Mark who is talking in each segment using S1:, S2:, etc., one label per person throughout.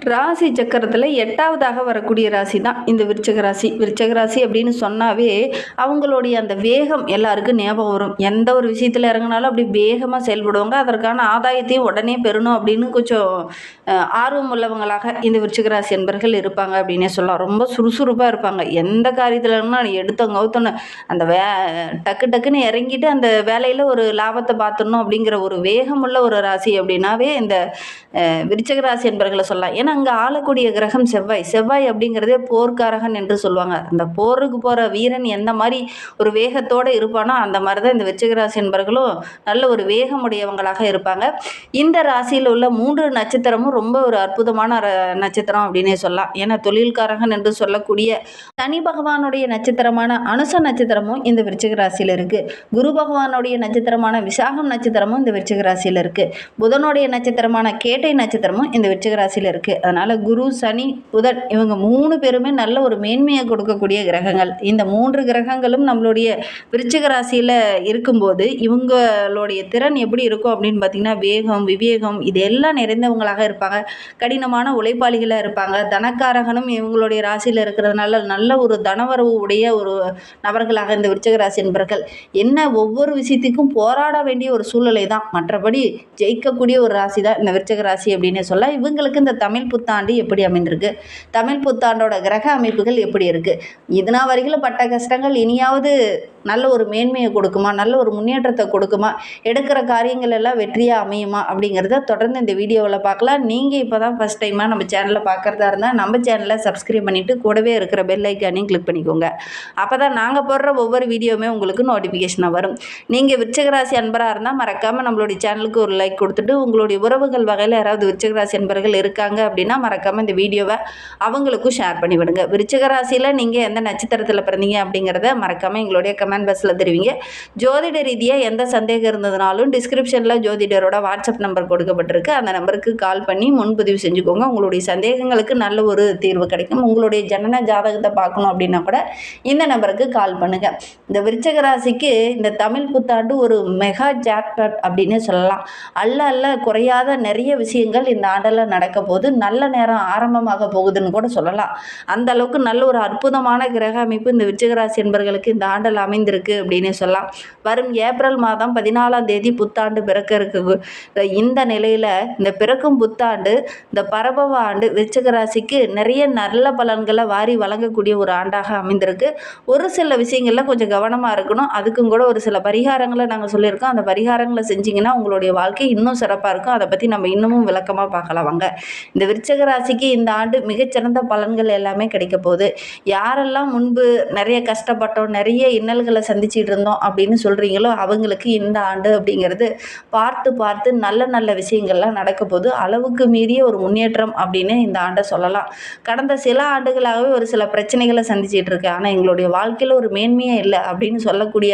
S1: ராசி சக்கரத்தில் 8வதாக வரக்கூடிய ராசி தான் இந்த விருச்சிக ராசி. விருச்சிக ராசி அப்படின்னு சொன்னாவே அவங்களுடைய அந்த வேகம் எல்லாருக்கும் ஞாபகம் வரும். எந்த ஒரு விஷயத்தில் இறங்கினாலும் அப்படி வேகமாக செயல்படுவாங்க. அதற்கான ஆதாயத்தையும் உடனே பெறணும் அப்படின்னு கொஞ்சம் ஆர்வம் உள்ளவங்களாக இந்த விருச்சிக ராசி என்பர்கள் இருப்பாங்க அப்படின்னே சொல்லலாம். ரொம்ப சுறுசுறுப்பாக இருப்பாங்க. எந்த காரியத்தில் இருந்தாலும் எடுத்தவங்க கவுத்தோன்னு அந்த டக்கு டக்குன்னு இறங்கிட்டு அந்த வேலையில் ஒரு லாபத்தை பார்த்துடணும் அப்படிங்கிற ஒரு வேகமுள்ள ஒரு ராசி அப்படின்னாவே இந்த விருச்சிக ராசி என்பர்களை சொல்லலாம். ஏன்னா அங்கே ஆளக்கூடிய கிரகம் செவ்வாய். செவ்வாய் அப்படிங்கிறதே போர்க்காரகன் என்று சொல்லுவாங்க. அந்த போருக்கு போகிற வீரன் எந்த மாதிரி ஒரு வேகத்தோடு இருப்பானோ அந்த மாதிரி தான் இந்த விருச்சிக ராசி என்பர்களும் நல்ல ஒரு வேகமுடையவங்களாக இருப்பாங்க. இந்த ராசியில் உள்ள 3 நட்சத்திரமும் ரொம்ப ஒரு அற்புதமான நட்சத்திரம் அப்படின்னே சொல்லலாம். ஏன்னா தொழில்காரகன் என்று சொல்லக்கூடிய சனி பகவானுடைய நட்சத்திரமான அனுச நட்சத்திரமும் இந்த விருச்சிக ராசியில் இருக்குது. குரு பகவானுடைய நட்சத்திரமான விசாகம் நட்சத்திரமும் இந்த விருச்சிக ராசியில் இருக்குது. புதனுடைய நட்சத்திரமான கேட்டை நட்சத்திரமும் இந்த விருச்சிக ராசியில் இருக்குது. அதனால் குரு, சனி, புதன் இவங்க 3 பேருமே நல்ல ஒரு மேன்மையை கொடுக்கக்கூடிய கிரகங்கள். இந்த 3 கிரகங்களும் நம்மளுடைய விருச்சிக ராசியில் இருக்கும்போது இவங்களுடைய திறன் எப்படி இருக்கும் அப்படின்னு பார்த்திங்கன்னா வேகம், விவேகம் இதெல்லாம் நிறைந்தவங்களாக இருப்பாங்க. கடினமான உழைப்பாளிகளாக இருப்பாங்க. தனக்காரகனும் இவங்களுடைய ராசியில் இருக்கிறதுனால நல்ல ஒரு தனவரவு உடைய ஒரு நபர்களாக இந்த விருச்சிக ராசி என்பர்கள் என்ன ஒவ்வொரு விஷயத்துக்கும் போராட வேண்டிய ஒரு சூழ்நிலை தான். மற்றபடி ஜெயிக்கக்கூடிய ஒரு ராசி தான் இந்த விருச்சிக ராசி அப்படின்னு சொல்ல. இவங்களுக்கு இந்த தமிழ் புத்தாண்டு எப்படி அமைந்திருக்கு, தமிழ் புத்தாண்டோட கிரக அமைப்புகள் எப்படி இருக்குது, இதனா வரைக்கும் பட்ட கஷ்டங்கள் இனியாவது நல்ல ஒரு மேன்மையை கொடுக்குமா, நல்ல ஒரு முன்னேற்றத்தை கொடுக்குமா, எடுக்கிற காரியங்கள் எல்லாம் வெற்றியாக அமையுமா அப்படிங்கிறத தொடர்ந்து இந்த வீடியோவில் பார்க்கலாம். நீங்கள் இப்போ தான் ஃபஸ்ட் டைமாக நம்ம சேனலில் பார்க்குறதா இருந்தால் நம்ம சேனலை சப்ஸ்கிரைப் பண்ணிவிட்டு கூடவே இருக்கிற பெல் ஐக்கானையும் கிளிக் பண்ணிக்கோங்க. அப்போ தான் நாங்கள் போடுற ஒவ்வொரு வீடியோவுமே உங்களுக்கு நோட்டிஃபிகேஷனாக வரும். நீங்கள் விருச்சிக ராசி அன்பராக இருந்தால் மறக்காமல் நம்மளுடைய சேனலுக்கு ஒரு லைக் கொடுத்துட்டு உங்களுடைய உறவுகள் வகையில் யாராவது விருச்சிக ராசி அன்பர்கள் இருக்காங்க அப்படின்னா மறக்காமல் இந்த வீடியோவை அவங்களுக்கும் ஷேர் பண்ணி விடுங்க. விருச்சிக ராசியில் நீங்கள் எந்த நட்சத்திரத்தில் பிறந்தீங்க அப்படிங்கிறத மறக்காமல் எங்களுடைய கமெண்ட் பாக்ஸில் தெரிவிங்க. ஜோதிட ரீதியாக எந்த சந்தேகம் இருந்ததுனாலும் டிஸ்கிரிப்ஷனில் ஜோதிடரோட வாட்ஸ்அப் நம்பர் கொடுக்கப்பட்டிருக்கு. அந்த நம்பருக்கு கால் பண்ணி முன்பதிவு செஞ்சுக்கோங்க. உங்களுடைய சந்தேகங்களுக்கு நல்ல ஒரு தீர்வு கிடைக்கும். உங்களுடைய ஜனன ஜாதகத்தை பார்க்கணும் அப்படின்னா கூட இந்த நம்பருக்கு கால் பண்ணுங்கள். இந்த விருச்சிக ராசிக்கு இந்த தமிழ் புத்தாண்டு ஒரு மெகா ஜாக்பாட் அப்படின்னு சொல்லலாம். அல்ல குறையாத நிறைய விஷயங்கள் இந்த ஆண்டில் நடக்க போது நல்ல நேரம் ஆரம்பமாக போகுதுன்னு கூட சொல்லலாம். அந்த அளவுக்கு நல்ல ஒரு அற்புதமான கிரக அமைப்பு இந்த விருச்சிக ராசி என்பர்களுக்கு இந்த ஆண்டில் அமைந்திருக்கு அப்படின்னு சொல்லலாம். வரும் ஏப்ரல் மாதம் 14ஆம் தேதி புத்தாண்டு பிறக்க இருக்கு. இந்த நிலையில் இந்த பிறக்கும் புத்தாண்டு இந்த பரபவ ஆண்டு விருச்சிக ராசிக்கு நிறைய நல்ல பலன்களை வாரி வழங்கக்கூடிய ஒரு ஆண்டாக அமைந்திருக்கு. ஒரு சில விஷயங்களில் கொஞ்சம் கவனமாக இருக்கணும். அதுக்கும் கூட ஒரு சில பரிகாரங்களை நாங்கள் சொல்லியிருக்கோம். அந்த பரிகாரங்களை செஞ்சிங்கன்னா உங்களுடைய வாழ்க்கை இன்னும் சிறப்பாக இருக்கும். அதை பற்றி நம்ம இன்னமும் விளக்கமாக பார்க்கலாம் வாங்க. இந்த விருச்சிக ராசிக்கு இந்த ஆண்டு மிகச்சிறந்த பலன்கள் எல்லாமே கிடைக்க போகுது. யாரெல்லாம் முன்பு நிறைய கஷ்டப்பட்டோம், நிறைய இன்னல்களை சந்திச்சிட்டு இருந்தோம் அப்படின்னு சொல்கிறீங்களோ அவங்களுக்கு இந்த ஆண்டு அப்படிங்கிறது பார்த்து நல்ல விஷயங்கள்லாம் நடக்க போது அளவுக்கு மீறிய ஒரு முன்னேற்றம் அப்படின்னு இந்த ஆண்டை சொல்லலாம். கடந்த சில ஆண்டுகளாகவே ஒரு சில பிரச்சனைகளை சந்திச்சிட்டு இருக்கு. ஆனால் எங்களுடைய வாழ்க்கையில் ஒரு மேன்மையே இல்லை அப்படின்னு சொல்லக்கூடிய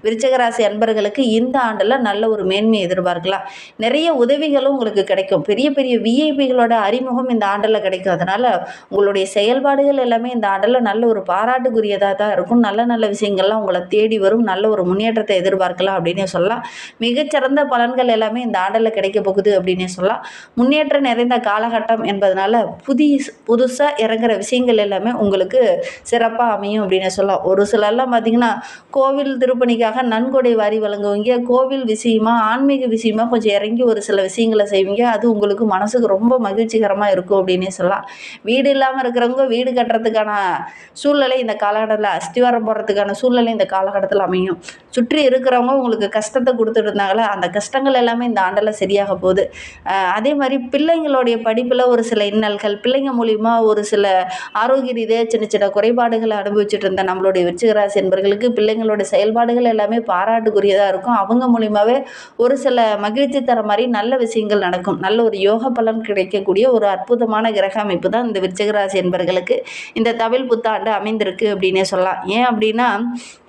S1: விருச்சிக ராசி அன்பர்களுக்கு இந்த ஆண்டில் நல்ல ஒரு மேன்மையை எதிர்பார்க்கலாம். நிறைய உதவிகளும் உங்களுக்கு கிடைக்கும். பெரிய விஐபிகளோட அறிமுகம் இந்த ஆண்டில் கிடைக்கும். அதனால் உங்களுடைய செயல்பாடுகள் எல்லாமே இந்த ஆண்டில் நல்ல ஒரு பாராட்டுக்குரியதாக தான் இருக்கும். நல்ல விஷயங்கள்லாம் உங்களை தேடி வரும். நல்ல ஒரு முன்னேற்றத்தை எதிர்பார்க்கலாம் அப்படின்னே சொல்லலாம். மிகச்சிறந்த பலன்கள் எல்லாமே இந்த ஆண்டில் கிடைக்க போகுது அப்படின்னே சொல்லலாம். முன்னேற்றம் நிறைந்த காலகட்டம் என்பதனால புதுசாக இறங்குற விஷயங்கள் எல்லாமே உங்களுக்கு சிறப்பாக அமையும் அப்படின்னு சொல்லலாம். ஒரு சிலர்லாம் பார்த்திங்கன்னா கோவில் திருப்பணிக்காக நன்கொடை வாரி வழங்குவீங்க. கோவில் விஷயமா ஆன்மீக விஷயமா கொஞ்சம் இறங்கி ஒரு சில விஷயங்களை செய்வீங்க. அது உங்களுக்கு மனசுக்கு ரொம்ப மகிழ்ச்சிகரமாக இருக்கும் அப்படின்னே சொல்லலாம். வீடு இல்லாமல் இருக்கிறவங்க வீடு கட்டுறதுக்கான சூழ்நிலை இந்த காலகட்டத்தில், அஸ்திவாரம் போடுறதுக்கான சூழ்நிலை இந்த காலகட்டத்தில் அமையும். சுற்றி இருக்கிறவங்க உங்களுக்கு கஷ்டத்தை கொடுத்துட்டு இருந்தாங்களே அந்த கஷ்டங்கள் எல்லாமே இந்த ஆண்டில் சரியாக போகுது. அதே மாதிரி பிள்ளைங்களுடைய படிப்பில் ஒரு சில இன்னல்கள், பிள்ளைங்க மூலிமா ஒரு சில ஆரோக்கிய ரீதியாக சின்ன குறைபாடுகளை அனுபவிச்சுட்டு இருந்த நம்மளுடைய விருச்சிக ராசி என்பர்களுக்கு பிள்ளைங்களோட செயல்பாடுகள் எல்லாமே பாராட்டுக்குரியதாக இருக்கும். அவங்க மூலிமாவே ஒரு சில மகிழ்ச்சி தர மாதிரி நல்ல விஷயங்கள் நடக்கும். நல்ல ஒரு யோக பலன் கிடைக்கக்கூடிய ஒரு அற்புதமான கிரக அமைப்பு தான் இந்த விருச்சிக ராசி என்பர்களுக்கு இந்த தமிழ் புத்தாண்டு அமைந்திருக்கு அப்படின்னே சொல்லலாம். ஏன் அப்படின்னா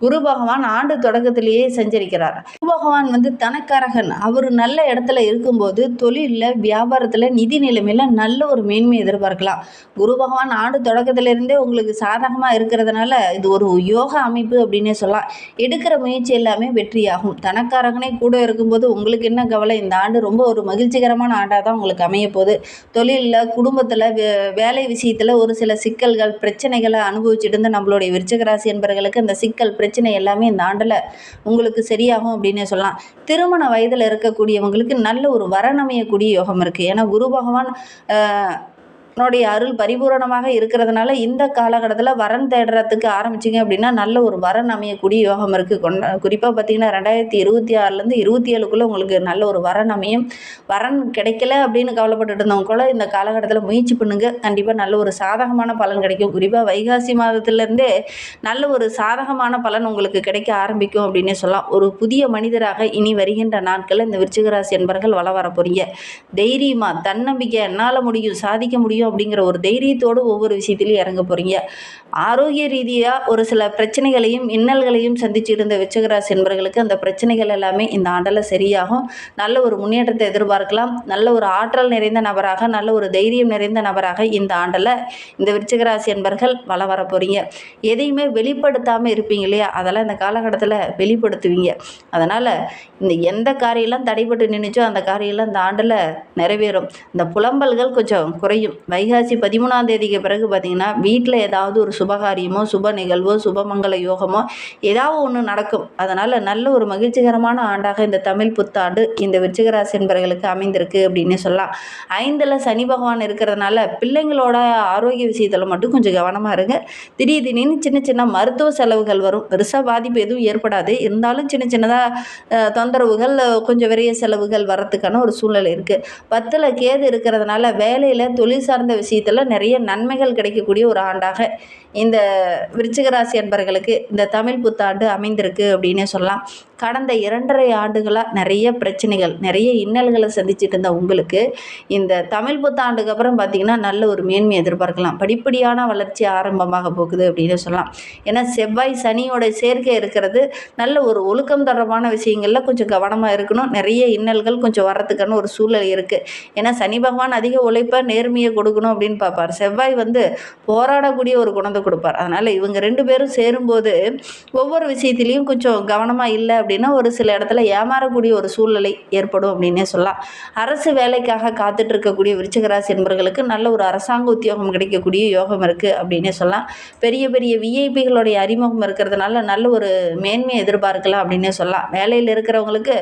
S1: குரு பகவான் ஆண்டு தொடக்கத்திலேயே சஞ்சரிக்கிறார். குரு பகவான் தனக்காரகன். அவர் நல்ல இடத்துல இருக்கும்போது தொழிலில், வியாபாரத்தில், நிதி நிலைமையில் நல்ல ஒரு மேன்மை எதிர்பார்க்கலாம். குரு பகவான் ஆண்டு தொடக்கத்திலிருந்தே உங்களுக்கு சாதகமாக இருக்கிறதுனால இது ஒரு யோக அமைப்பு அப்படின்னே சொல்லலாம். எடுக்கிற முயற்சி எல்லாமே வெற்றியாகும். தனக்காரகனே கூட இருக்கும்போது உங்களுக்கு என்ன கவலை? இந்த ஆண்டு ரொம்ப ஒரு மகிழ்ச்சிகரமான ஆண்டாக தான் உங்களுக்கு அமைய போகுது. தொழிலில், குடும்பத்தில், வேலை விஷயத்தில் ஒரு சில சிக்கல்கள், பிரச்சனைகளை அனுபவிச்சுட்டு இருந்த நம்மளுடைய விருச்சிக ராசி என்பவர்களுக்கு அந்த சிக்கல், பிரச்சனை எல்லாமே இந்த ஆண்டில் உங்களுக்கு சரியாகும் அப்படின்னே சொல்லலாம். திருமண வயதில் இருக்கக்கூடியவங்களுக்கு நல்ல ஒரு வரன் அமையக்கூடிய யோகம் இருக்குது. ஏன்னா குரு பகவான் னுடைய அருள் பரிபூரணமாக இருக்கிறதுனால இந்த காலகட்டத்தில் வரன் தேடுறதுக்கு ஆரம்பிச்சிங்க அப்படின்னா நல்ல ஒரு வரன் அமையக்கூடிய யோகம் இருக்குது. குறிப்பாக பார்த்தீங்கன்னா 2026லேருந்து 27க்குள்ளே உங்களுக்கு நல்ல ஒரு வரன் அமையும். வரன் கிடைக்கல அப்படின்னு கவலைப்பட்டுட்டு இருந்தவங்க கூட இந்த காலகட்டத்தில் முயற்சி பண்ணுங்க, கண்டிப்பாக நல்ல ஒரு சாதகமான பலன் கிடைக்கும். குறிப்பாக வைகாசி மாதத்துலேருந்தே நல்ல ஒரு சாதகமான பலன் உங்களுக்கு கிடைக்க ஆரம்பிக்கும் அப்படின்னே சொல்லலாம். ஒரு புதிய மனிதராக இனி வருகின்ற நாட்களில் இந்த விருச்சிக ராசி என்பவர்கள் வர போகிறீங்க. தைரியமாக, தன்னம்பிக்கை, என்னால் முடியும், சாதிக்க முடியும் அப்படிங்கிற ஒரு தைரியத்தோடு ஒவ்வொரு விஷயத்திலையும் இறங்க போறீங்க. ஆரோக்கிய ரீதியாக ஒரு சில பிரச்சனைகளையும் இன்னல்களையும் சந்திச்சுட்டு இருந்த விருச்சிக ராசி என்பவர்களுக்கு அந்த பிரச்சனைகள் எல்லாமே இந்த ஆண்டில் சரியாகும். நல்ல ஒரு முன்னேற்றத்தை எதிர்பார்க்கலாம். நல்ல ஒரு ஆற்றல் நிறைந்த நபராக, நல்ல ஒரு தைரியம் நிறைந்த நபராக இந்த ஆண்டில் இந்த விருச்சிக ராசி என்பவர்கள் வர போறீங்க. எதையுமே வெளிப்படுத்தாமல் இருப்பீங்க இல்லையா, அதெல்லாம் இந்த காலகட்டத்தில் வெளிப்படுத்துவீங்க. அதனால் இந்த எந்த காரியெல்லாம் தடைபட்டு நின்றுச்சோ அந்த காரியெல்லாம் இந்த ஆண்டில் நிறைவேறும். இந்த புலம்பல்கள் கொஞ்சம் குறையும். வைகாசி 13ஆம் தேதிக்கு பிறகு பார்த்திங்கன்னா வீட்டில் ஏதாவது ஒரு சுபகாரியமோ, சுப நிகழ்வோ, சுபமங்கல யோகமோ ஏதாவது ஒன்று நடக்கும். அதனால் நல்ல ஒரு மகிழ்ச்சிகரமான ஆண்டாக இந்த தமிழ் புத்தாண்டு இந்த விருச்சிக ராசி என்பவர்களுக்கு அமைந்திருக்கு அப்படின்னு சொல்லலாம். 5ல் சனி பகவான் இருக்கிறதுனால பிள்ளைங்களோட ஆரோக்கிய விஷயத்தில் மட்டும் கொஞ்சம் கவனமாக இருங்க. திடீர்னு சின்ன சின்ன மருத்துவ செலவுகள் வரும். பெருசாக பாதிப்பு எதுவும் ஏற்படாது. இருந்தாலும் சின்ன சின்னதாக தொந்தரவுகள், கொஞ்சம் விரைய செலவுகள் வரத்துக்கான ஒரு சூழ்நிலை இருக்குது. 10ல் கேது இருக்கிறதுனால வேலையில், தொழில் சார்ந்த விஷயத்தில் நிறைய நன்மைகள் கிடைக்கக்கூடிய ஒரு ஆண்டாக இந்த விருச்சிக ராசி என்பவர்களுக்கு இந்த தமிழ் புத்தாண்டு அமைந்திருக்கு அப்படின்னே சொல்லலாம். கடந்த 2.5 ஆண்டுகளாக நிறைய பிரச்சனைகள், நிறைய இன்னல்களை சந்திச்சுட்டு இருந்த உங்களுக்கு இந்த தமிழ் புத்தாண்டுக்கு அப்புறம் பார்த்திங்கன்னா நல்ல ஒரு மேன்மை எதிர்பார்க்கலாம். படிப்படியான வளர்ச்சி ஆரம்பமாக போகுது அப்படின்னு சொல்லலாம். ஏன்னா செவ்வாய் சனியோட சேர்க்கை இருக்கிறது நல்ல ஒரு ஒழுக்கம் தொடர்பான விஷயங்களில் கொஞ்சம் கவனமாக இருக்கணும். நிறைய இன்னல்கள் கொஞ்சம் வர்றதுக்கான ஒரு சூழல் இருக்குது. ஏன்னா சனி பகவான் அதிக உழைப்பை, நேர்மையை கொடுக்கணும் அப்படின்னு பார்ப்பார். செவ்வாய் போராடக்கூடிய ஒரு குணத்தை கொடுப்பார். அதனால் இவங்க 2 பேரும் சேரும்போது ஒவ்வொரு விஷயத்திலையும் கொஞ்சம் கவனமாக இல்லை அப்படின்னா ஒரு சில இடத்துல ஏமாறக்கூடிய ஒரு சூழ்நிலை ஏற்படும் அப்படின்னே சொல்லலாம். அரசு வேலைக்காக காத்துட்டு இருக்கக்கூடிய விருச்சிக ராசி என்பவர்களுக்கு நல்ல ஒரு அரசாங்க உத்தியோகம் கிடைக்கக்கூடிய யோகம் இருக்குது அப்படின்னே சொல்லலாம். பெரிய பெரிய விஐபிகளுடைய அறிமுகம் இருக்கிறதுனால நல்ல ஒரு மேன்மையை எதிர்பார்க்கலாம் அப்படின்னே சொல்லலாம். வேலையில் இருக்கிறவங்களுக்கு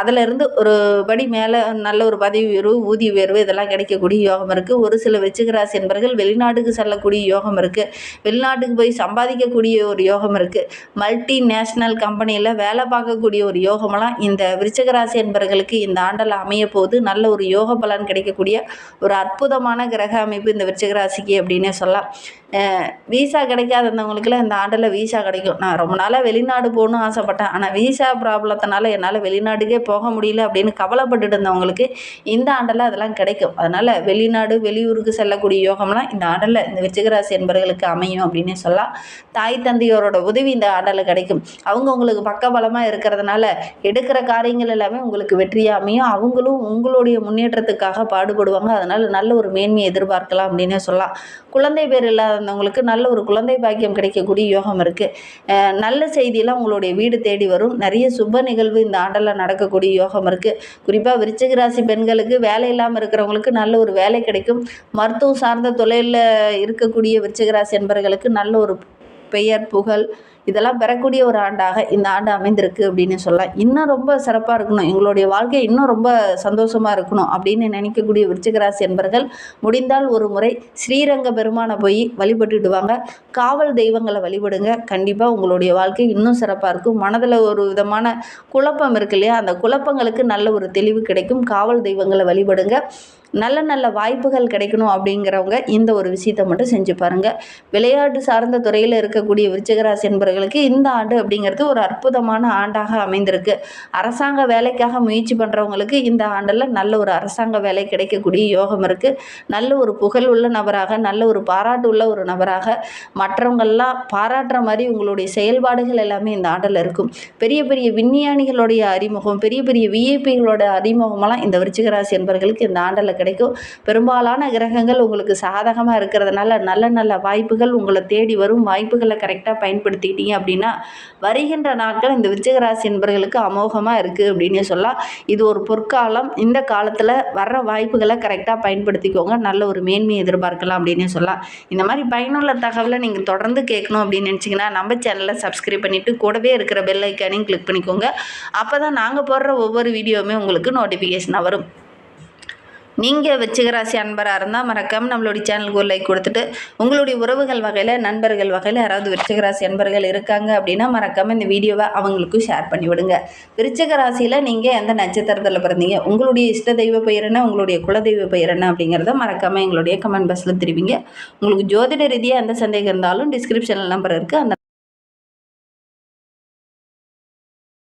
S1: அதிலிருந்து ஒரு படி மேலே நல்ல ஒரு பதவி உயர்வு, ஊதிய உயர்வு இதெல்லாம் கிடைக்கக்கூடிய யோகம் இருக்குது. ஒரு சில விருச்சிக ராசி என்பவர்கள் வெளிநாட்டுக்கு செல்லக்கூடிய யோகம் இருக்குது. வெளிநாட்டுக்கு போய் சம்பாதிக்கக்கூடிய ஒரு யோகம் இருக்குது. மல்டி நேஷ்னல் கம்பெனியில் வேலை பார்க்கக்கூடிய ஒரு யோகமெல்லாம் இந்த விருச்சிக ராசி என்பவர்களுக்கு இந்த ஆண்டில் அமைய போது நல்ல ஒரு யோக பலன் கிடைக்கக்கூடிய ஒரு அற்புதமான கிரக அமைப்பு இந்த விருச்சிக ராசிக்கு அப்படின்னே சொல்லலாம். வீசா கிடைக்காதவங்களுக்குலாம் இந்த ஆண்டில் வீசா கிடைக்கும். நான் ரொம்ப நாளாக வெளிநாடு போகணும்னு ஆசைப்பட்டேன், ஆனால் வீசா ப்ராப்ளத்தினால என்னால் வெளிநாட்டுக்கே போக முடியல அப்படின்னு கவலைப்பட்டுட்டு இருந்தவங்களுக்கு இந்த ஆண்டில் அதெல்லாம் கிடைக்கும். அதனால் வெளிநாடு, வெளியூருக்கு செல்லக்கூடிய யோகம்லாம் இந்த ஆண்டில் இந்த விருச்சிக ராசி என்பவர்களுக்கு அமையும் அப்படின்னே சொல்லலாம். தாய் தந்தையோரோட உதவி இந்த ஆண்டில் கிடைக்கும். அவங்க உங்களுக்கு பக்கபலமாக இருக்கிறதுனால எடுக்கிற காரியங்கள் எல்லாமே உங்களுக்கு வெற்றியாக அமையும். அவங்களும் உங்களுடைய முன்னேற்றத்துக்காக பாடுபடுவாங்க. அதனால் நல்ல ஒரு மேன்மையை எதிர்பார்க்கலாம் அப்படின்னே சொல்லலாம். குழந்தை பேர் இல்லாதவங்களுக்கு நல்ல ஒரு குழந்தை பாக்கியம் கிடைக்கக்கூடிய யோகம் இருக்குது. நல்ல செய்தியெல்லாம் உங்களுடைய வீடு தேடி வரும். நிறைய சுப நிகழ்வு இந்த ஆண்டில் நடக்கக்கூடிய யோகம் இருக்குது. குறிப்பாக விருச்சிக ராசி பெண்களுக்கு வேலை இல்லாமல் இருக்கிறவங்களுக்கு நல்ல ஒரு வேலை கிடைக்கும். மருத்துவம் சார்ந்த தொழிலில் இருக்கக்கூடிய விருச்சிக ராசி என்பவர்களுக்கு நல்ல ஒரு பெயர், புகழ் இதெல்லாம் பெறக்கூடிய ஒரு ஆண்டாக இந்த ஆண்டு அமைந்திருக்கு அப்படின்னு சொல்லலாம். இன்னும் ரொம்ப சிறப்பாக இருக்கணும், எங்களுடைய வாழ்க்கை இன்னும் ரொம்ப சந்தோஷமாக இருக்கணும் அப்படின்னு நினைக்கக்கூடிய விருச்சிக ராசி என்பவர்கள் முடிந்தால் ஒரு முறை ஸ்ரீரங்க பெருமானை போய் வழிபட்டுடுவாங்க. காவல் தெய்வங்களை வழிபடுங்க. கண்டிப்பாக உங்களுடைய வாழ்க்கை இன்னும் சிறப்பாக இருக்கும். மனதில் ஒரு விதமான குழப்பம் இருக்கு இல்லையா, அந்த குழப்பங்களுக்கு நல்ல ஒரு தெளிவு கிடைக்கும். காவல் தெய்வங்களை வழிபடுங்க. நல்ல நல்ல வாய்ப்புகள் கிடைக்கணும் அப்படிங்கிறவங்க இந்த ஒரு விஷயத்தை மட்டும் செஞ்சு பாருங்கள். விளையாட்டு சார்ந்த துறையில் இருக்கக்கூடிய விருச்சிக ராசி என்பவர்கள் என்பவர்களுக்கு இந்த ஆண்டு அப்படிங்கிறது ஒரு அற்புதமான ஆண்டாக அமைந்திருக்கு. அரசாங்க வேலைக்காக முயற்சி பண்ணுறவங்களுக்கு இந்த ஆண்டில் நல்ல ஒரு அரசாங்க வேலை கிடைக்கக்கூடிய யோகம் இருக்குது. நல்ல ஒரு புகழ் உள்ள நபராக, நல்ல ஒரு பாராட்டு உள்ள ஒரு நபராக, மற்றவங்கள்லாம் பாராட்டுற மாதிரி உங்களுடைய செயல்பாடுகள் எல்லாமே இந்த ஆண்டில் இருக்கும். பெரிய பெரிய விஞ்ஞானிகளுடைய அறிமுகம், பெரிய பெரிய விஐபிகளோட அறிமுகமெல்லாம் இந்த விருச்சிக ராசி என்பவர்களுக்கு இந்த ஆண்டில் கிடைக்கும். பெரும்பாலான கிரகங்கள் உங்களுக்கு சாதகமாக இருக்கிறதுனால நல்ல நல்ல வாய்ப்புகள் உங்களை தேடி வரும். வாய்ப்புகளை கரெக்டாக பயன்படுத்திக்கிட்டீங்க அப்படின்னா வருகின்ற நாட்கள் இந்த விருச்சிக ராசி என்பவர்களுக்கு அமோகமாக இருக்குது அப்படின்னு சொல்லலாம். இது ஒரு பொற்காலம். இந்த காலத்தில் வர்ற வாய்ப்புகளை கரெக்டாக பயன்படுத்திக்கோங்க. நல்ல ஒரு மேன்மையை எதிர்பார்க்கலாம் அப்படின்னு சொல்லலாம். இந்த மாதிரி பயனுள்ள தகவலை நீங்கள் தொடர்ந்து கேட்கணும் அப்படின்னு நினச்சிங்கன்னா நம்ம சேனலை சப்ஸ்கிரைப் பண்ணிவிட்டு கூடவே இருக்கிற பெல் ஐக்கானையும் கிளிக் பண்ணிக்கோங்க. அப்போ தான் நாங்கள் போடுற ஒவ்வொரு வீடியோவுமே உங்களுக்கு நோட்டிஃபிகேஷனாக வரும். நீங்கள் விருச்சிக ராசி அன்பராக இருந்தால் மறக்காமல் நம்மளுடைய சேனலுக்கு ஒரு லைக் கொடுத்துட்டு, உங்களுடைய உறவுகள் வகையில், நண்பர்கள் வகையில் யாராவது விருச்சிக ராசி அன்பர்கள் இருக்காங்க அப்படின்னா மறக்காமல் இந்த வீடியோவை அவங்களுக்கும் ஷேர் பண்ணிவிடுங்க. விருச்சிக ராசியில் நீங்கள் எந்த நட்சத்திரத்தில் பிறந்தீங்க, உங்களுடைய இஷ்ட தெய்வ பெயர் என்ன, உங்களுடைய குலதெய்வ பெயர் என்ன அப்படிங்கிறத மறக்காமல் எங்களுடைய கமெண்ட் பாக்ஸில் தெரிவிங்க. உங்களுக்கு ஜோதிட ரீதியாக எந்த சந்தேகம் இருந்தாலும் டிஸ்கிரிப்ஷனில் நம்பர் இருக்குது. அந்த